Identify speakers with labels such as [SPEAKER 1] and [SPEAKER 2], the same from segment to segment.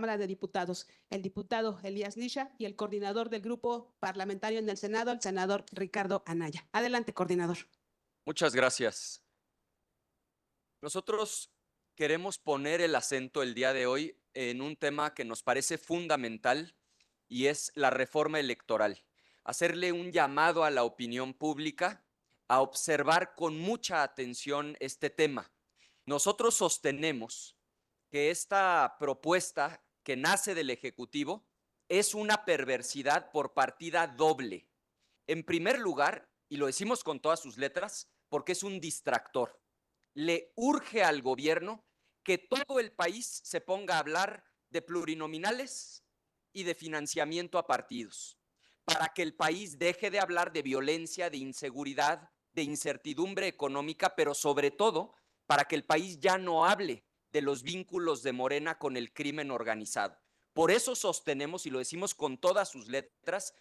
[SPEAKER 1] Cámara de Diputados, el diputado Elías Lisha, y el coordinador del grupo parlamentario en el Senado, el senador Ricardo Anaya. Adelante, coordinador.
[SPEAKER 2] Muchas gracias. Nosotros queremos poner el acento el día de hoy en un tema que nos parece fundamental y es la reforma electoral. Hacerle un llamado a la opinión pública a observar con mucha atención este tema. Nosotros sostenemos que esta propuesta que nace del Ejecutivo es una perversidad por partida doble. En primer lugar, y lo decimos con todas sus letras, porque es un distractor. Le urge al gobierno que todo el país se ponga a hablar de plurinominales y de financiamiento a partidos, para que el país deje de hablar de violencia, de inseguridad, de incertidumbre económica, pero sobre todo para que el país ya no hable de los vínculos de Morena con el crimen organizado. Por eso sostenemos, y lo decimos con todas sus letras,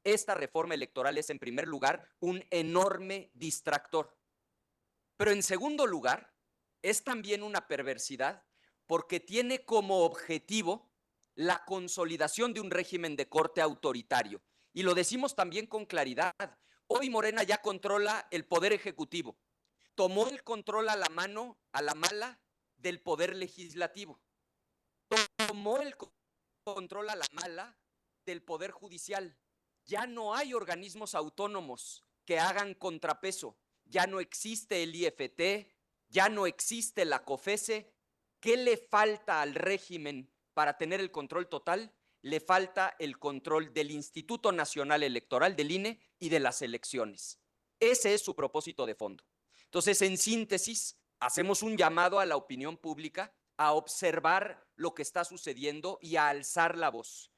[SPEAKER 2] esta reforma electoral es en primer lugar un enorme distractor. Pero en segundo lugar, es también una perversidad porque tiene como objetivo la consolidación de un régimen de corte autoritario. Y lo decimos también con claridad. Hoy Morena ya controla el poder ejecutivo. Tomó el control a la mano, a la mala, del poder legislativo. Tomó el control a la mala del poder judicial. Ya no hay organismos autónomos que hagan contrapeso. Ya no existe el IFT, ya no existe la COFESE. ¿Qué le falta al régimen para tener el control total? Le falta el control del Instituto Nacional Electoral, del INE, y de las elecciones. Ese es su propósito de fondo. Entonces, en síntesis, hacemos un llamado a la opinión pública a observar lo que está sucediendo y a alzar la voz.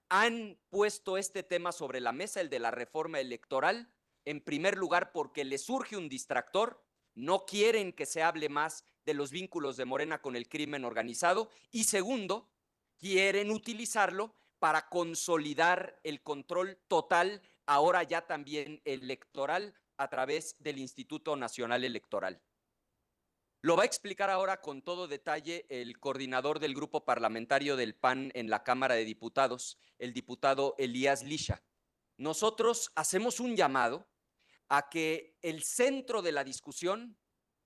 [SPEAKER 2] Han puesto este tema sobre la mesa, el de la reforma electoral, en primer lugar porque les surge un distractor, no quieren que se hable más de los vínculos de Morena con el crimen organizado, y segundo, quieren utilizarlo para consolidar el control total, ahora ya también electoral, a través del Instituto Nacional Electoral. Lo va a explicar ahora con todo detalle el coordinador del grupo parlamentario del PAN en la Cámara de Diputados, el diputado Elías Lisha. Nosotros hacemos un llamado a que el centro de la discusión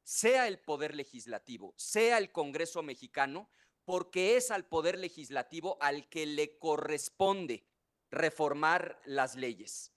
[SPEAKER 2] sea el Poder Legislativo, sea el Congreso mexicano, porque es al Poder Legislativo al que le corresponde reformar las leyes.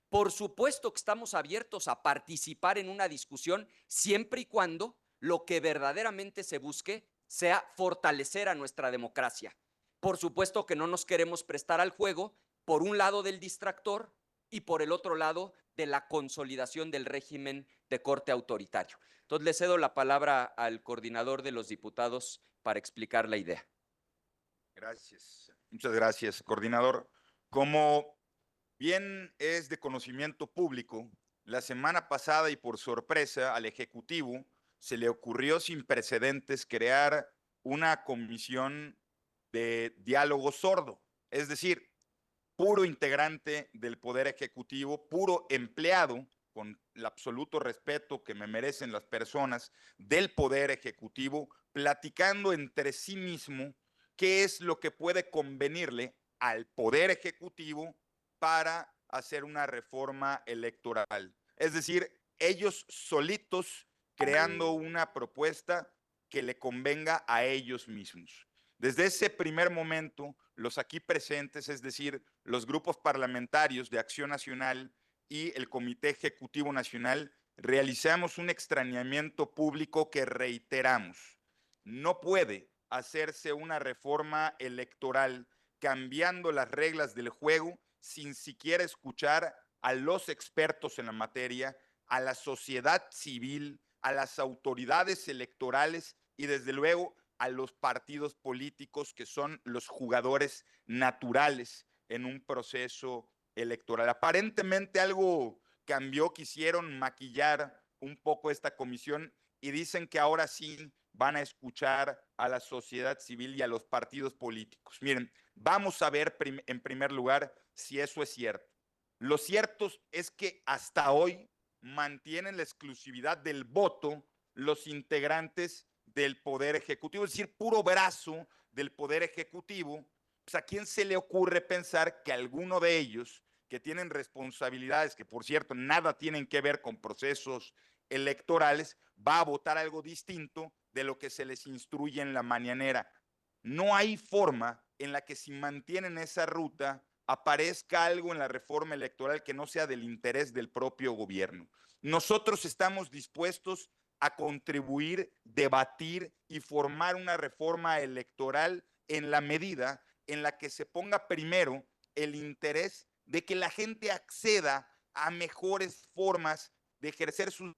[SPEAKER 2] Por supuesto que estamos abiertos a participar en una discusión siempre y cuando lo que verdaderamente se busque sea fortalecer a nuestra democracia. Por supuesto que no nos queremos prestar al juego, por un lado del distractor y por el otro lado de la consolidación del régimen de corte autoritario. Entonces le cedo la palabra al coordinador de los diputados para explicar la idea.
[SPEAKER 3] Gracias, muchas gracias, coordinador. Como bien es de conocimiento público, la semana pasada y por sorpresa al Ejecutivo se le ocurrió sin precedentes crear una comisión de diálogo sordo, es decir, puro integrante del Poder Ejecutivo, puro empleado, con el absoluto respeto que me merecen las personas del Poder Ejecutivo, platicando entre sí mismo qué es lo que puede convenirle al Poder Ejecutivo para hacer una reforma electoral. Es decir, ellos solitos creando una propuesta que le convenga a ellos mismos. Desde ese primer momento, los aquí presentes, es decir, los grupos parlamentarios de Acción Nacional y el Comité Ejecutivo Nacional, realizamos un extrañamiento público que reiteramos. No puede hacerse una reforma electoral cambiando las reglas del juego sin siquiera escuchar a los expertos en la materia, a la sociedad civil, a las autoridades electorales y desde luego a los partidos políticos que son los jugadores naturales en un proceso electoral. Aparentemente algo cambió, quisieron maquillar un poco esta comisión y dicen que ahora sí van a escuchar a la sociedad civil y a los partidos políticos. Miren, vamos a ver en primer lugar si eso es cierto. Lo cierto es que hasta hoy mantienen la exclusividad del voto los integrantes del Poder Ejecutivo, es decir, puro brazo del Poder Ejecutivo, pues ¿a quién se le ocurre pensar que alguno de ellos, que tienen responsabilidades que, por cierto, nada tienen que ver con procesos electorales, va a votar algo distinto de lo que se les instruye en la mañanera? No hay forma en la que, si mantienen esa ruta, aparezca algo en la reforma electoral que no sea del interés del propio gobierno. Nosotros estamos dispuestos a contribuir, debatir y formar una reforma electoral en la medida en la que se ponga primero el interés de que la gente acceda a mejores formas de ejercer sus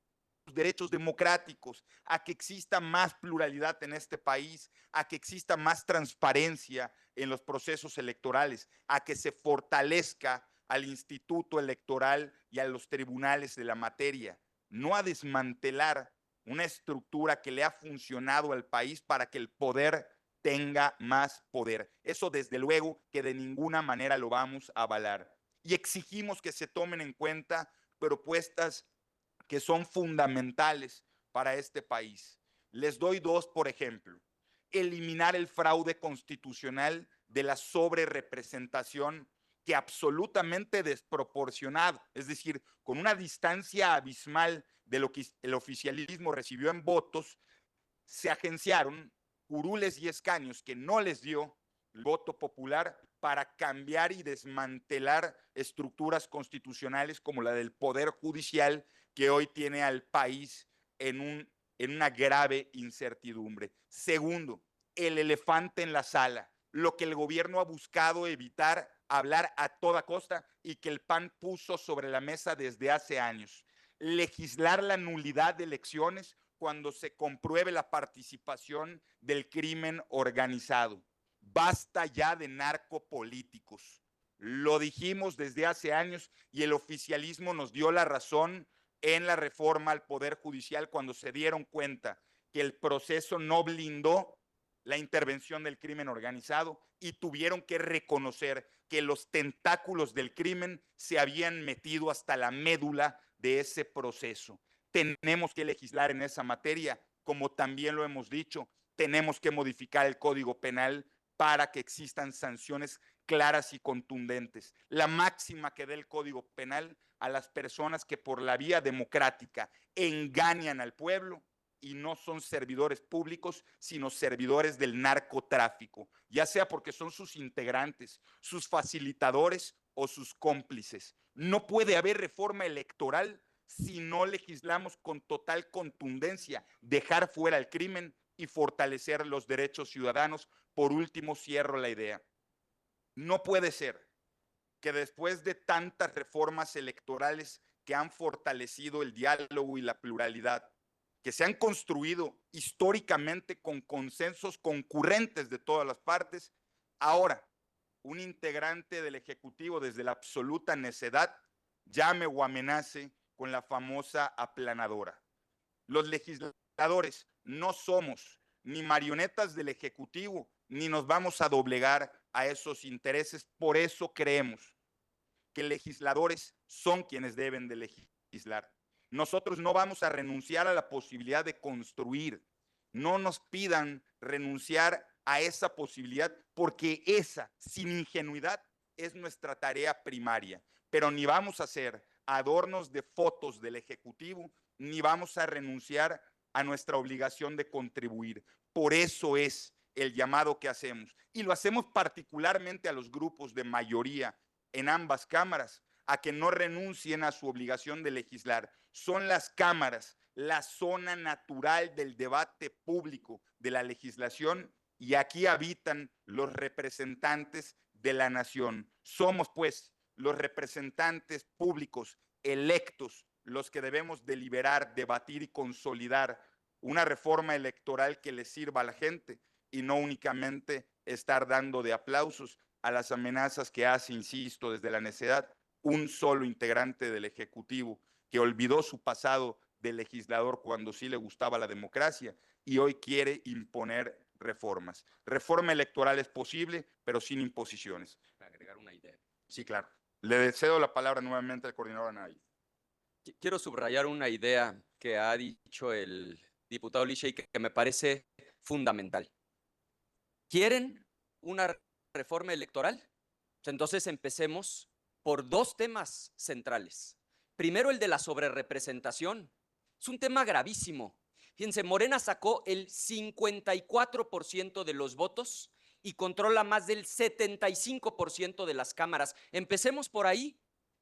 [SPEAKER 3] derechos democráticos, a que exista más pluralidad en este país, a que exista más transparencia en los procesos electorales, a que se fortalezca al Instituto Electoral y a los tribunales de la materia, no a desmantelar una estructura que le ha funcionado al país para que el poder tenga más poder. Eso desde luego que de ninguna manera lo vamos a avalar. Y exigimos que se tomen en cuenta propuestas que son fundamentales para este país. Les doy dos, por ejemplo. Eliminar el fraude constitucional de la sobrerepresentación, que absolutamente desproporcionado, es decir, con una distancia abismal de lo que el oficialismo recibió en votos, se agenciaron curules y escaños que no les dio el voto popular para cambiar y desmantelar estructuras constitucionales como la del Poder Judicial, que hoy tiene al país en una grave incertidumbre. Segundo, el elefante en la sala, lo que el gobierno ha buscado evitar hablar a toda costa y que el PAN puso sobre la mesa desde hace años. Legislar la nulidad de elecciones cuando se compruebe la participación del crimen organizado. Basta ya de narcopolíticos. Lo dijimos desde hace años y el oficialismo nos dio la razón en la reforma al Poder Judicial cuando se dieron cuenta que el proceso no blindó la intervención del crimen organizado y tuvieron que reconocer que los tentáculos del crimen se habían metido hasta la médula de ese proceso. Tenemos que legislar en esa materia, como también lo hemos dicho, tenemos que modificar el Código Penal para que existan sanciones claras y contundentes. La máxima que dé el Código Penal a las personas que por la vía democrática engañan al pueblo y no son servidores públicos, sino servidores del narcotráfico, ya sea porque son sus integrantes, sus facilitadores o sus cómplices. No puede haber reforma electoral si no legislamos con total contundencia, dejar fuera el crimen y fortalecer los derechos ciudadanos. Por último, cierro la idea. No puede ser que después de tantas reformas electorales que han fortalecido el diálogo y la pluralidad, que se han construido históricamente con consensos concurrentes de todas las partes, ahora un integrante del Ejecutivo, desde la absoluta necedad, llame o amenace con la famosa aplanadora. Los legisladores no somos ni marionetas del Ejecutivo, ni nos vamos a doblegar a esos intereses. Por eso creemos que legisladores son quienes deben de legislar. Nosotros no vamos a renunciar a la posibilidad de construir. No nos pidan renunciar a esa posibilidad, porque esa, sin ingenuidad, es nuestra tarea primaria. Pero ni vamos a hacer adornos de fotos del Ejecutivo, ni vamos a renunciar a nuestra obligación de contribuir. Por eso es el llamado que hacemos. Y lo hacemos particularmente a los grupos de mayoría en ambas cámaras, a que no renuncien a su obligación de legislar. Son las cámaras la zona natural del debate público, de la legislación, y aquí habitan los representantes de la nación. Somos, pues, los representantes públicos electos los que debemos deliberar, debatir y consolidar una reforma electoral que le sirva a la gente y no únicamente estar dando de aplausos a las amenazas que hace, insisto, desde la necedad, un solo integrante del Ejecutivo que olvidó su pasado de legislador cuando sí le gustaba la democracia y hoy quiere imponer reformas. Reforma electoral es posible, pero sin imposiciones.
[SPEAKER 2] Para agregar una idea.
[SPEAKER 3] Sí, claro. Le cedo la palabra nuevamente al coordinador Anaya.
[SPEAKER 2] Quiero subrayar una idea que ha dicho el diputado Lichey que me parece fundamental. ¿Quieren una reforma electoral? Pues entonces empecemos por dos temas centrales. Primero, el de la sobrerepresentación. Es un tema gravísimo. Fíjense, Morena sacó el 54% de los votos y controla más del 75% de las cámaras. Empecemos por ahí,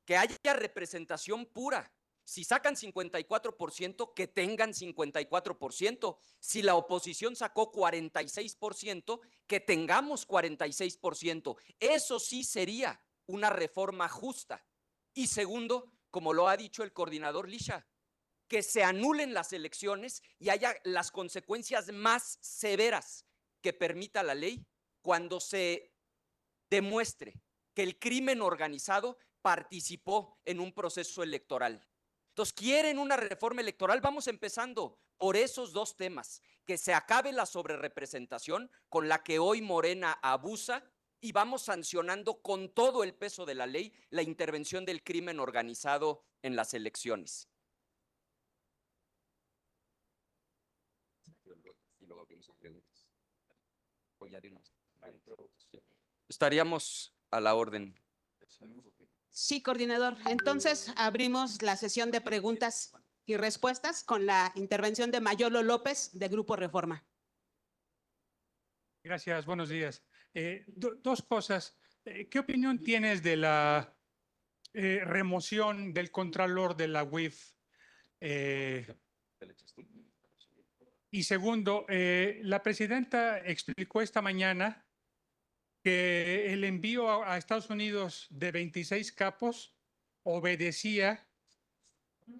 [SPEAKER 2] que haya representación pura. Si sacan 54%, que tengan 54%. Si la oposición sacó 46%, que tengamos 46%. Eso sí sería una reforma justa. Y segundo, como lo ha dicho el coordinador Lisha, que se anulen las elecciones y haya las consecuencias más severas que permita la ley cuando se demuestre que el crimen organizado participó en un proceso electoral. Entonces, ¿quieren una reforma electoral? Vamos empezando por esos dos temas, que se acabe la sobrerepresentación con la que hoy Morena abusa y vamos sancionando con todo el peso de la ley la intervención del crimen organizado en las elecciones. Estaríamos a la orden.
[SPEAKER 1] Sí, coordinador. Entonces, abrimos la sesión de preguntas y respuestas con la intervención de Mayolo López, de Grupo Reforma.
[SPEAKER 4] Gracias, buenos días. Dos cosas. ¿Qué opinión tienes de la remoción del contralor de la UIF? Y segundo, la presidenta explicó esta mañana que el envío a Estados Unidos de 26 capos obedecía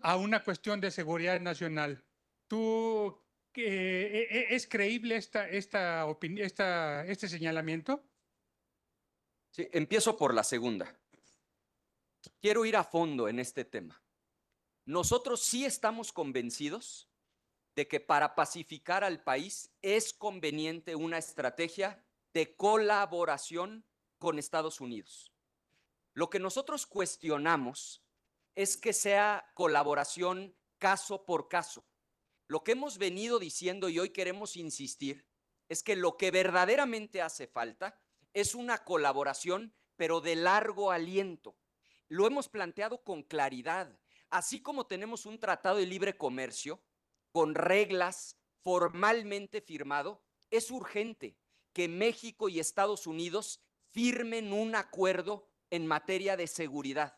[SPEAKER 4] a una cuestión de seguridad nacional. ¿Tú es creíble este señalamiento?
[SPEAKER 2] Sí, empiezo por la segunda. Quiero ir a fondo en este tema. Nosotros sí estamos convencidos de que para pacificar al país es conveniente una estrategia de colaboración con Estados Unidos. Lo que nosotros cuestionamos es que sea colaboración caso por caso. Lo que hemos venido diciendo y hoy queremos insistir es que lo que verdaderamente hace falta es una colaboración, pero de largo aliento. Lo hemos planteado con claridad. Así como tenemos un tratado de libre comercio con reglas formalmente firmado, es urgente que México y Estados Unidos firmen un acuerdo en materia de seguridad,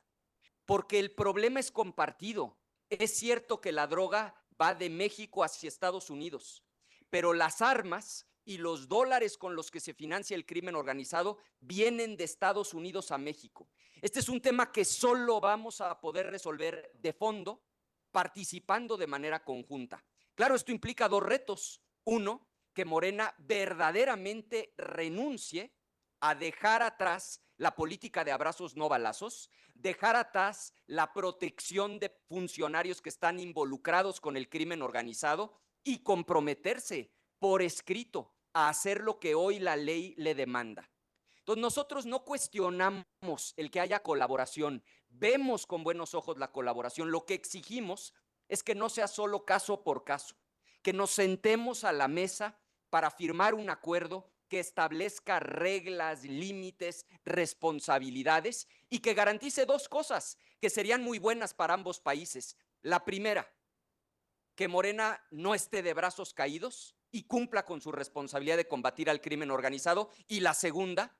[SPEAKER 2] porque el problema es compartido. Es cierto que la droga va de México hacia Estados Unidos, pero las armas y los dólares con los que se financia el crimen organizado vienen de Estados Unidos a México. Este es un tema que solo vamos a poder resolver de fondo participando de manera conjunta. Claro, esto implica dos retos. Uno, que Morena verdaderamente renuncie a dejar atrás la política de abrazos no balazos, dejar atrás la protección de funcionarios que están involucrados con el crimen organizado y comprometerse por escrito a hacer lo que hoy la ley le demanda. Entonces, nosotros no cuestionamos el que haya colaboración, vemos con buenos ojos la colaboración. Lo que exigimos es que no sea solo caso por caso, que nos sentemos a la mesa para firmar un acuerdo que establezca reglas, límites, responsabilidades y que garantice dos cosas que serían muy buenas para ambos países. La primera, que Morena no esté de brazos caídos y cumpla con su responsabilidad de combatir al crimen organizado. Y la segunda,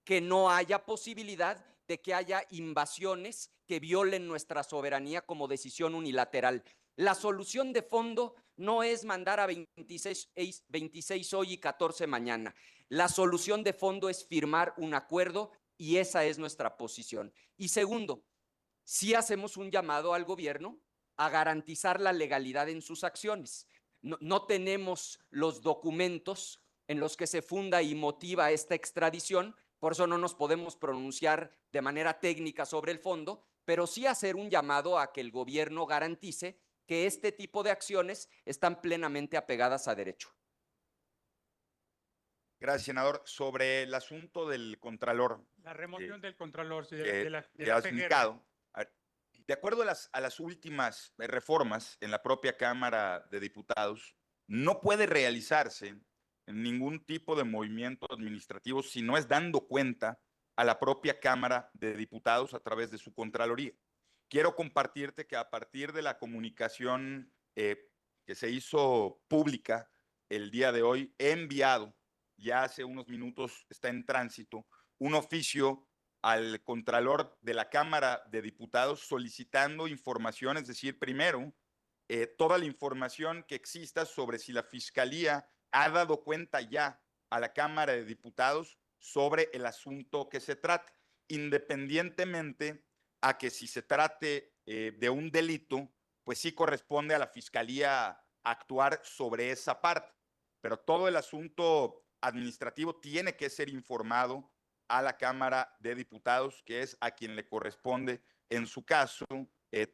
[SPEAKER 2] que no haya posibilidad de que haya invasiones que violen nuestra soberanía como decisión unilateral. La solución de fondo no es mandar a 26 hoy y 14 mañana. La solución de fondo es firmar un acuerdo y esa es nuestra posición. Y segundo, sí hacemos un llamado al gobierno a garantizar la legalidad en sus acciones. No tenemos los documentos en los que se funda y motiva esta extradición, por eso no nos podemos pronunciar de manera técnica sobre el fondo, pero sí hacer un llamado a que el gobierno garantice que este tipo de acciones están plenamente apegadas a derecho.
[SPEAKER 3] Gracias, senador. Sobre el asunto del contralor
[SPEAKER 4] La remoción del contralor
[SPEAKER 3] que
[SPEAKER 4] de la
[SPEAKER 3] has
[SPEAKER 4] PGR.
[SPEAKER 3] indicado, a ver, de acuerdo a las últimas reformas en la propia Cámara de Diputados, no puede realizarse ningún tipo de movimiento administrativo si no es dando cuenta a la propia Cámara de Diputados a través de su Contraloría. Quiero compartirte que a partir de la comunicación que se hizo pública el día de hoy, he enviado, ya hace unos minutos está en tránsito, un oficio al Contralor de la Cámara de Diputados solicitando información, es decir, primero, toda la información que exista sobre si la Fiscalía ha dado cuenta ya a la Cámara de Diputados sobre el asunto que se trate, independientemente a que si se trate de un delito, pues sí corresponde a la Fiscalía actuar sobre esa parte, pero todo el asunto administrativo tiene que ser informado a la Cámara de Diputados, que es a quien le corresponde, en su caso,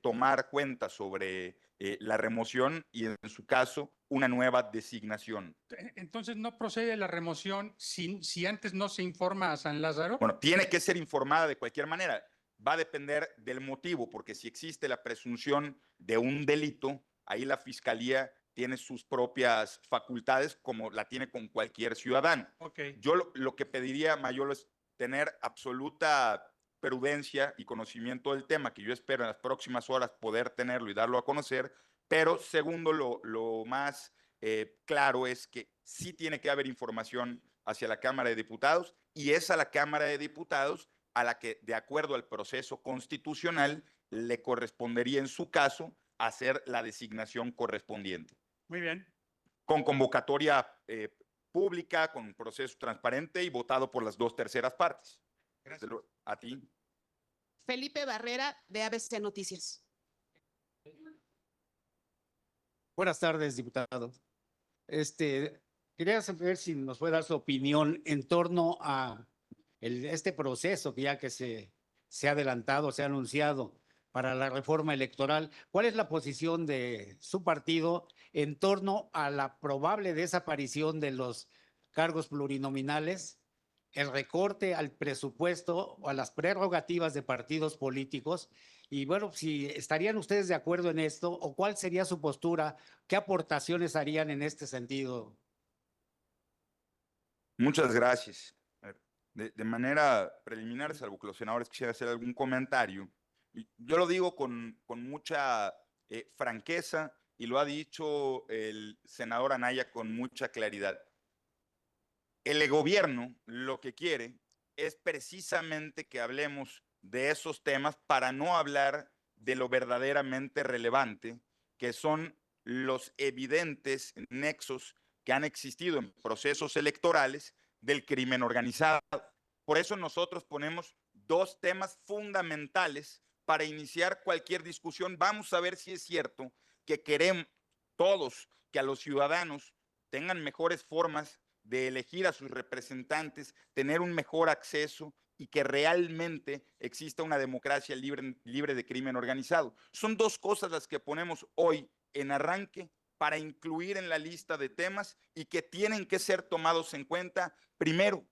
[SPEAKER 3] tomar cuenta sobre la remoción y, en su caso, una nueva designación.
[SPEAKER 4] Entonces, ¿no procede la remoción si antes no se informa a San Lázaro?
[SPEAKER 3] Bueno, tiene que ser informada de cualquier manera. Va a depender del motivo, porque si existe la presunción de un delito, ahí la Fiscalía tiene sus propias facultades, como la tiene con cualquier ciudadano.
[SPEAKER 4] Okay.
[SPEAKER 3] Yo lo que pediría, Mayolo, es tener absoluta prudencia y conocimiento del tema, que yo espero en las próximas horas poder tenerlo y darlo a conocer, pero segundo, lo más claro es que sí tiene que haber información hacia la Cámara de Diputados, y es a la Cámara de Diputados a la que, de acuerdo al proceso constitucional, le correspondería en su caso hacer la designación correspondiente.
[SPEAKER 4] Muy bien.
[SPEAKER 3] Con convocatoria pública, con proceso transparente y votado por las 2/3 partes. Gracias. A ti.
[SPEAKER 1] Felipe Barrera, de ABC Noticias.
[SPEAKER 5] Buenas tardes, diputado. Quería saber si nos puede dar su opinión en torno a este proceso que se ha adelantado, se ha anunciado para la reforma electoral. ¿Cuál es la posición de su partido en torno a la probable desaparición de los cargos plurinominales, el recorte al presupuesto o a las prerrogativas de partidos políticos? Y bueno, si estarían ustedes de acuerdo en esto, o cuál sería su postura, qué aportaciones harían en este sentido.
[SPEAKER 3] Muchas gracias. De manera preliminar, salvo que los senadores quisieran hacer algún comentario, yo lo digo con mucha franqueza, y lo ha dicho el senador Anaya con mucha claridad. El gobierno lo que quiere es precisamente que hablemos de esos temas para no hablar de lo verdaderamente relevante, que son los evidentes nexos que han existido en procesos electorales del crimen organizado. Por eso nosotros ponemos dos temas fundamentales para iniciar cualquier discusión. Vamos a ver si es cierto que queremos todos que a los ciudadanos tengan mejores formas de elegir a sus representantes, tener un mejor acceso y que realmente exista una democracia libre de crimen organizado. Son dos cosas las que ponemos hoy en arranque para incluir en la lista de temas y que tienen que ser tomados en cuenta. Primero,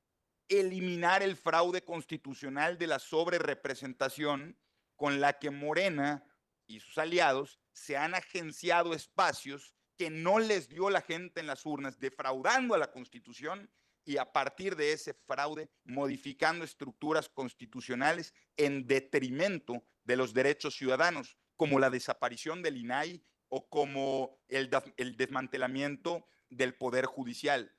[SPEAKER 3] eliminar el fraude constitucional de la sobrerepresentación con la que Morena y sus aliados se han agenciado espacios que no les dio la gente en las urnas, defraudando a la Constitución, y a partir de ese fraude modificando estructuras constitucionales en detrimento de los derechos ciudadanos, como la desaparición del INAI o como el desmantelamiento del Poder Judicial.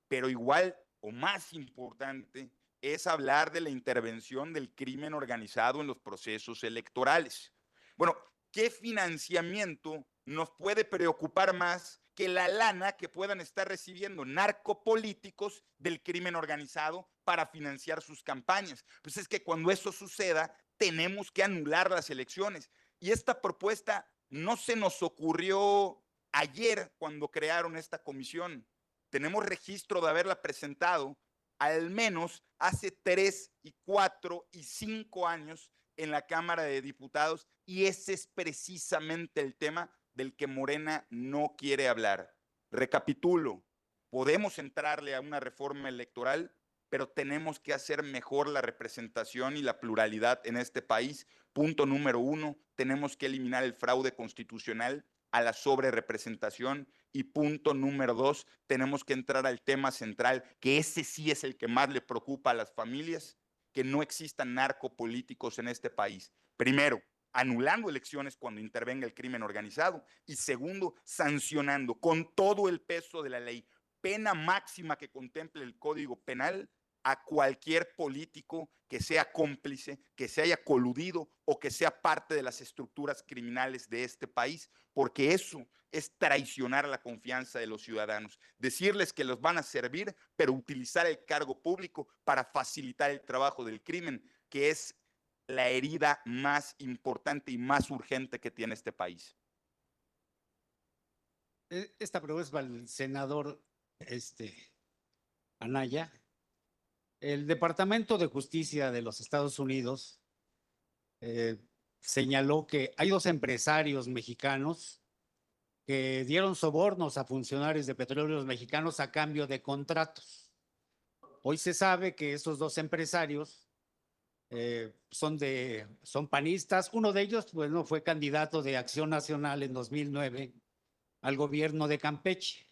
[SPEAKER 3] Pero igual o más importante es hablar de la intervención del crimen organizado en los procesos electorales. Bueno, ¿qué financiamiento nos puede preocupar más que la lana que puedan estar recibiendo narcopolíticos del crimen organizado para financiar sus campañas? Pues es que cuando eso suceda, tenemos que anular las elecciones. Y esta propuesta no se nos ocurrió ayer cuando crearon esta comisión. Tenemos registro de haberla presentado al menos hace 3, 4 y 5 años en la Cámara de Diputados, y ese es precisamente el tema del que Morena no quiere hablar. Recapitulo, podemos entrarle a una reforma electoral, pero tenemos que hacer mejor la representación y la pluralidad en este país. Punto número 1, tenemos que eliminar el fraude constitucional a la sobrerepresentación Y punto número 2, tenemos que entrar al tema central, que ese sí es el que más le preocupa a las familias, que no existan narcopolíticos en este país. Primero, anulando elecciones cuando intervenga el crimen organizado. Y segundo, sancionando con todo el peso de la ley, pena máxima que contemple el Código Penal, a cualquier político que sea cómplice, que se haya coludido o que sea parte de las estructuras criminales de este país, porque eso es traicionar la confianza de los ciudadanos. Decirles que los van a servir, pero utilizar el cargo público para facilitar el trabajo del crimen, que es la herida más importante y más urgente que tiene este país.
[SPEAKER 5] Esta pregunta es para el senador Anaya. El Departamento de Justicia de los Estados Unidos señaló que hay 2 empresarios mexicanos que dieron sobornos a funcionarios de petróleos mexicanos a cambio de contratos. Hoy se sabe que esos 2 empresarios son panistas. Uno de ellos, bueno, fue candidato de Acción Nacional en 2009 al gobierno de Campeche.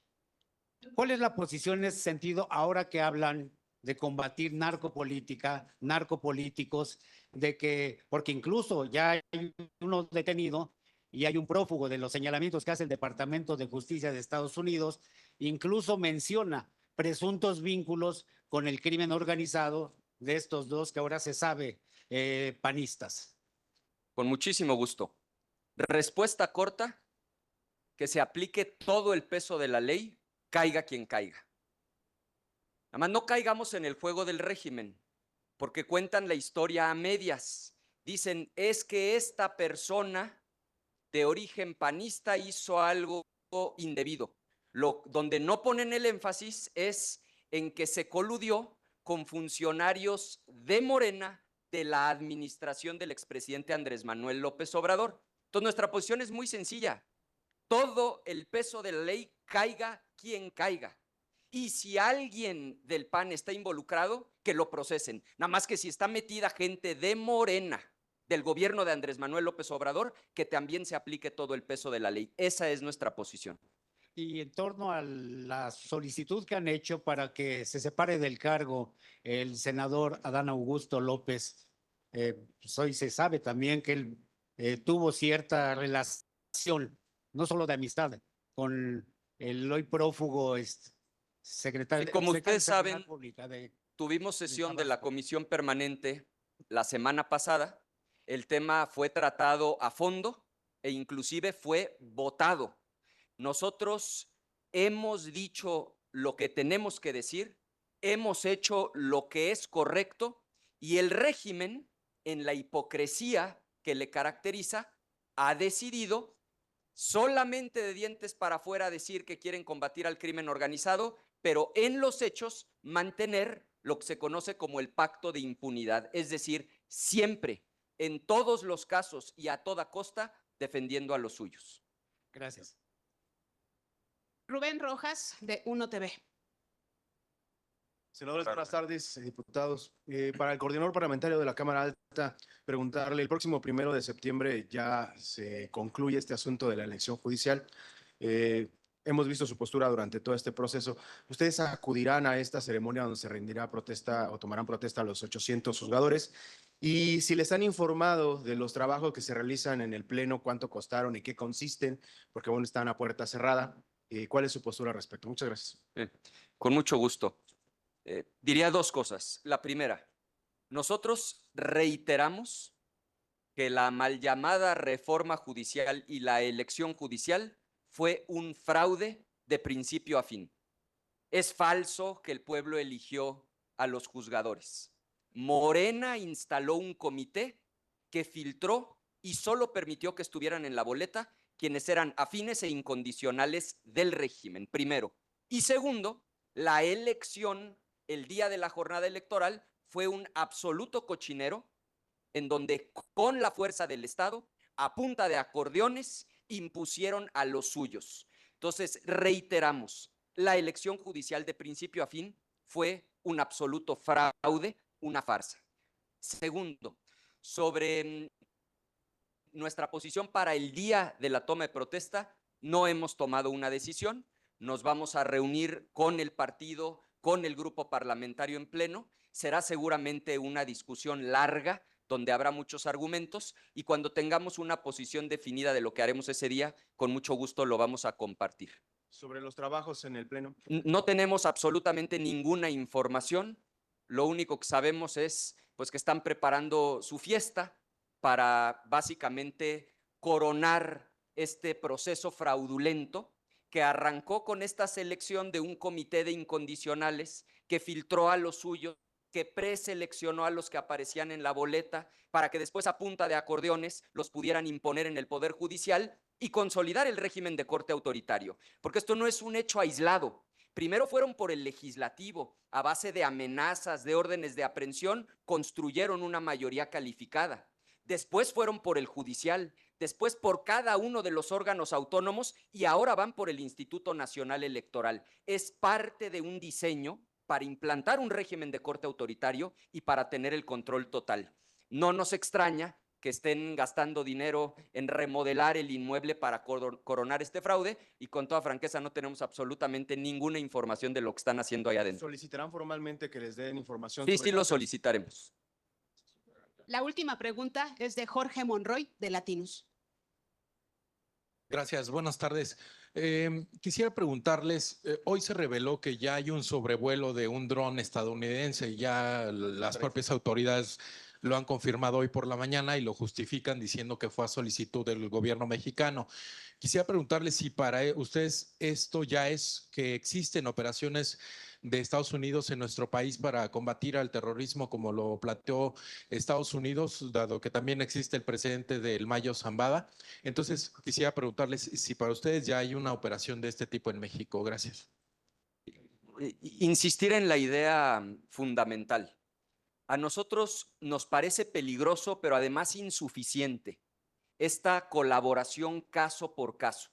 [SPEAKER 5] ¿Cuál es la posición en ese sentido ahora que hablan de combatir narcopolítica, narcopolíticos, porque incluso ya hay uno detenido y hay un prófugo de los señalamientos que hace el Departamento de Justicia de Estados Unidos, incluso menciona presuntos vínculos con el crimen organizado de estos 2 que ahora se sabe panistas?
[SPEAKER 2] Con muchísimo gusto. Respuesta corta, que se aplique todo el peso de la ley, caiga quien caiga. Nada más no caigamos en el juego del régimen, porque cuentan la historia a medias. Dicen, es que esta persona de origen panista hizo algo indebido. Donde no ponen el énfasis es en que se coludió con funcionarios de Morena de la administración del expresidente Andrés Manuel López Obrador. Entonces, nuestra posición es muy sencilla. Todo el peso de la ley, caiga quien caiga. Y si alguien del PAN está involucrado, que lo procesen. Nada más que si está metida gente de Morena, del gobierno de Andrés Manuel López Obrador, que también se aplique todo el peso de la ley.Esa es nuestra posición.
[SPEAKER 5] Y en torno a la solicitud que han hecho para que se separe del cargo el senador Adán Augusto López, pues hoy se sabe también que él tuvo cierta relación, no solo de amistad, con el hoy prófugo secretario,
[SPEAKER 2] Y como
[SPEAKER 5] secretario
[SPEAKER 2] ustedes
[SPEAKER 5] de Seguridad
[SPEAKER 2] saben,
[SPEAKER 5] Pública
[SPEAKER 2] tuvimos sesión de la
[SPEAKER 5] Tabasco.
[SPEAKER 2] comisión permanente la semana pasada. El tema fue tratado a fondo e inclusive fue votado. Nosotros hemos dicho lo que tenemos que decir, hemos hecho lo que es correcto y el régimen, en la hipocresía que le caracteriza, ha decidido solamente de dientes para afuera decir que quieren combatir al crimen organizado, pero en los hechos mantener lo que se conoce como el pacto de impunidad, es decir, siempre, en todos los casos y a toda costa, defendiendo a los suyos.
[SPEAKER 5] Gracias.
[SPEAKER 1] Rubén Rojas, de Uno TV.
[SPEAKER 6] Senadores, buenas tardes, diputados. Para el coordinador parlamentario de la Cámara Alta, preguntarle, el próximo 1 de septiembre ya se concluye este asunto de la elección judicial. Hemos visto su postura durante todo este proceso. ¿Ustedes acudirán a esta ceremonia donde se rendirá protesta o tomarán protesta a los 800 juzgadores? Y si les han informado de los trabajos que se realizan en el Pleno, cuánto costaron y qué consisten, porque bueno, están a puerta cerrada. ¿Cuál es su postura al respecto? Muchas gracias.
[SPEAKER 2] Con mucho gusto. Diría 2 cosas. La primera, nosotros reiteramos que la mal llamada reforma judicial y la elección judicial fue un fraude de principio a fin. Es falso que el pueblo eligió a los juzgadores. Morena instaló un comité que filtró y solo permitió que estuvieran en la boleta quienes eran afines e incondicionales del régimen, primero. Y segundo, la elección, el día de la jornada electoral, fue un absoluto cochinero en donde con la fuerza del Estado, a punta de acordeones, impusieron a los suyos. Entonces, reiteramos, la elección judicial de principio a fin fue un absoluto fraude, una farsa. Segundo, sobre nuestra posición para el día de la toma de protesta, No hemos tomado una decisión. Nos vamos a reunir con el partido, con el grupo parlamentario en pleno. Será seguramente una discusión larga donde habrá muchos argumentos y cuando tengamos una posición definida de lo que haremos ese día, con mucho gusto lo vamos a compartir.
[SPEAKER 6] Sobre los trabajos en el Pleno.
[SPEAKER 2] No tenemos absolutamente ninguna información. Lo único que sabemos es pues, que están preparando su fiesta para básicamente coronar este proceso fraudulento que arrancó con esta selección de un comité de incondicionales que filtró a los suyos, que preseleccionó a los que aparecían en la boleta para que después a punta de acordeones los pudieran imponer en el Poder Judicial y consolidar el régimen de corte autoritario. Porque esto no es un hecho aislado. Primero fueron por el legislativo, a base de amenazas, de órdenes de aprehensión, construyeron una mayoría calificada. Después fueron por el judicial, después por cada uno de los órganos autónomos y ahora van por el Instituto Nacional Electoral. Es parte de un diseño para implantar un régimen de corte autoritario y para tener el control total. No nos extraña que estén gastando dinero en remodelar el inmueble para coronar este fraude y con toda franqueza no tenemos absolutamente ninguna información de lo que están haciendo ahí adentro.
[SPEAKER 6] ¿Solicitarán formalmente que les den información?
[SPEAKER 2] Sí,
[SPEAKER 6] sobre
[SPEAKER 2] sí lo
[SPEAKER 6] este-
[SPEAKER 2] solicitaremos.
[SPEAKER 1] La última pregunta es de Jorge Monroy, de Latinus.
[SPEAKER 7] Gracias, buenas tardes. Quisiera preguntarles, hoy se reveló que ya hay un sobrevuelo de un dron estadounidense, ya las propias autoridades lo han confirmado hoy por la mañana y lo justifican diciendo que fue a solicitud del gobierno mexicano. Quisiera preguntarles si para ustedes esto ya es que existen operaciones de Estados Unidos en nuestro país para combatir al terrorismo como lo planteó Estados Unidos, dado que también existe el precedente del Mayo Zambada. Entonces, quisiera preguntarles si para ustedes ya hay una operación de este tipo en México. Gracias.
[SPEAKER 2] Insistir en la idea fundamental. A nosotros nos parece peligroso, pero además insuficiente, esta colaboración caso por caso.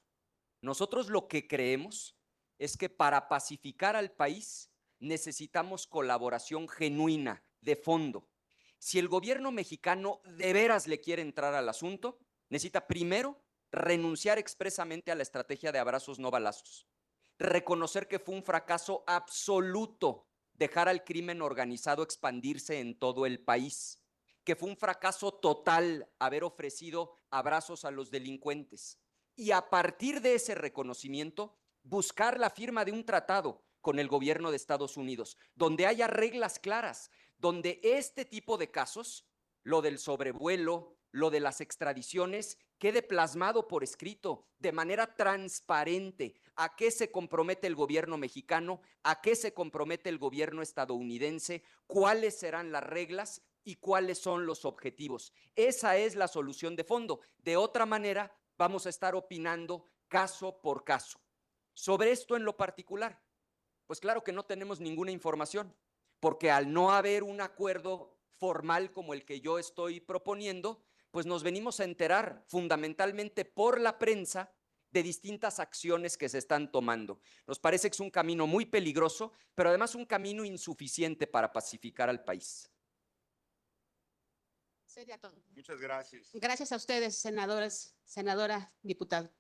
[SPEAKER 2] Nosotros lo que creemos es que para pacificar al país necesitamos colaboración genuina, de fondo. Si el gobierno mexicano de veras le quiere entrar al asunto, necesita primero renunciar expresamente a la estrategia de abrazos no balazos, reconocer que fue un fracaso absoluto dejar al crimen organizado expandirse en todo el país, que fue un fracaso total haber ofrecido abrazos a los delincuentes. Y a partir de ese reconocimiento, buscar la firma de un tratado con el gobierno de Estados Unidos, donde haya reglas claras, donde este tipo de casos, lo del sobrevuelo, lo de las extradiciones, quede plasmado por escrito de manera transparente. ¿A qué se compromete el gobierno mexicano? ¿A qué se compromete el gobierno estadounidense? ¿Cuáles serán las reglas y cuáles son los objetivos? Esa es la solución de fondo. De otra manera, vamos a estar opinando caso por caso. Sobre esto en lo particular, pues claro que no tenemos ninguna información, porque al no haber un acuerdo formal como el que yo estoy proponiendo, pues nos venimos a enterar fundamentalmente por la prensa de distintas acciones que se están tomando. Nos parece que es un camino muy peligroso, pero además un camino insuficiente para pacificar al país.
[SPEAKER 1] Sería todo.
[SPEAKER 3] Muchas gracias.
[SPEAKER 1] Gracias a ustedes, senadores, senadora, diputado.